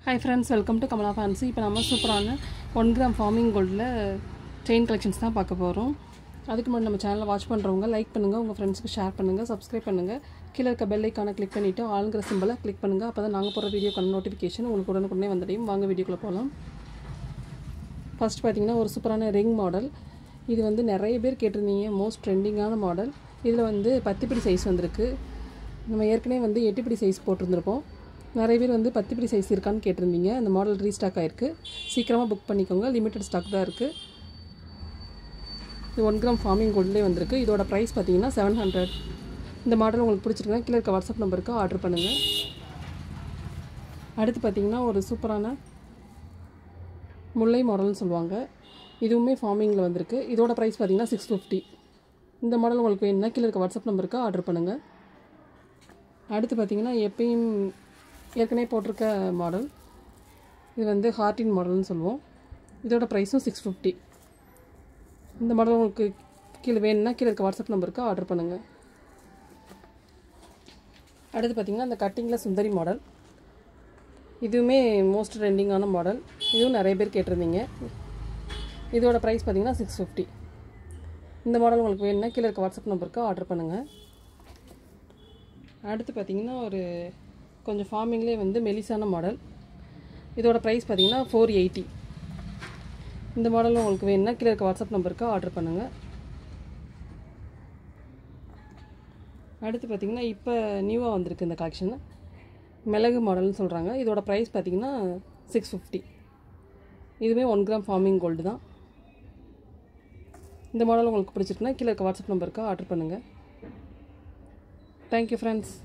Hi friends, welcome to Kamala Fancy. இப்போ நம்ம சூப்பரான 1 கிராம் ஃபார்மிங் கோல்டில் செயின் கலெக்ஷன்ஸ் தான் பார்க்க போகிறோம். அதுக்கு முன்னாடி நம்ம சேனலை வாட்ச் பண்ணுறவங்க லைக் பண்ணுங்கள், உங்கள் ஃப்ரெண்ட்ஸ்க்கு ஷேர் பண்ணுங்கள், சப்ஸ்கிரைப் பண்ணுங்கள். கீழே இருக்க பெல் ஐக்கானை கிளிக் பண்ணிவிட்டு ஆளுங்கிற சிம்பிளை கிளிக் பண்ணுங்கள். அப்போ தான் நாங்கள் போகிற வீடியோக்கான நோட்டிஃபிகேஷன் உங்களுக்கு உடனுக்குடனே வந்துடையும். வாங்க வீடியோக்குள்ளே போகலாம். ஃபஸ்ட் பார்த்தீங்கன்னா ஒரு சூப்பரான ரிங் மாடல். இது வந்து நிறைய பேர் கேட்டிருந்தீங்க, மோஸ்ட் ட்ரெண்டிங்கான மாடல். இதில் வந்து 10 பிடி சைஸ் வந்திருக்கு. நம்ம ஏற்கனவே வந்து 8 பிடி சைஸ் போட்டிருந்துருப்போம். நிறைய பேர் வந்து 10 பிடி சைஸ் இருக்கான்னு கேட்டிருந்தீங்க. அந்த மாடல் ரீஸ்டாக் ஆகிருக்கு. சீக்கிரமாக புக் பண்ணிக்கோங்க, லிமிட்டட் ஸ்டாக் தான் இருக்குது. இது 1 கிராம் ஃபார்மிங் கோல்ட்லேயே வந்திருக்கு. இதோட ப்ரைஸ் பார்த்தீங்கன்னா 700. இந்த மாடல் உங்களுக்கு பிடிச்சிருக்குன்னா கீழே இருக்க வாட்ஸ்அப் நம்பருக்கு ஆர்டர் பண்ணுங்கள். அடுத்து பார்த்தீங்கன்னா ஒரு சூப்பரான முல்லை மாடல்னு சொல்லுவாங்க. இதுவுமே ஃபார்மிங்கில் வந்திருக்கு. இதோட ப்ரைஸ் பார்த்தீங்கன்னா 650. இந்த மாடல் உங்களுக்கு வேணும்னா கீழே இருக்க வாட்ஸ்அப் நம்பருக்கு ஆர்டர் பண்ணுங்கள். அடுத்து பார்த்தீங்கன்னா எப்பயும் ஏற்கனவே போட்டிருக்க மாடல். இது வந்து ஹார்டின் மாடல்னு சொல்லுவோம். இதோட ப்ரைஸும் 650. இந்த மாடல் உங்களுக்கு கீழே வேணும்னா கீழே இருக்க வாட்ஸ்அப் நம்பருக்கு ஆர்டர் பண்ணுங்கள். அடுத்து பார்த்திங்கன்னா அந்த கட்டிங்கில் சுந்தரி மாடல். இதுவுமே மோஸ்ட் ட்ரெண்டிங்கான மாடல். இதுவும் நிறைய பேர் கேட்டிருந்தீங்க. இதோட ப்ரைஸ் பார்த்திங்கன்னா 650. இந்த மாடல் உங்களுக்கு வேணும்னா கீழே இருக்க வாட்ஸ்அப் நம்பருக்கு ஆர்டர் பண்ணுங்கள். அடுத்து பார்த்திங்கன்னா ஒரு கொஞ்சம் ஃபார்மிங்லேயே வந்து மெலிசான மாடல். இதோட ப்ரைஸ் பார்த்திங்கன்னா 480. இந்த மாடல் உங்களுக்கு வேணும்னா கீழே இருக்க வாட்ஸ்அப் நம்பருக்கு ஆர்டர் பண்ணுங்கள். அடுத்து பார்த்திங்கன்னா இப்போ நியூவாக வந்திருக்கு இந்த கலெக்ஷன். மிளகு மாடல்னு சொல்கிறாங்க. இதோட ப்ரைஸ் பார்த்திங்கன்னா 650. இதுவே 1 கிராம் ஃபார்மிங் கோல்டு தான். இந்த மாடல் உங்களுக்கு பிடிச்சிருக்குன்னா கீழே இருக்க வாட்ஸ்அப் நம்பருக்கு ஆர்டர் பண்ணுங்கள். Thank you friends.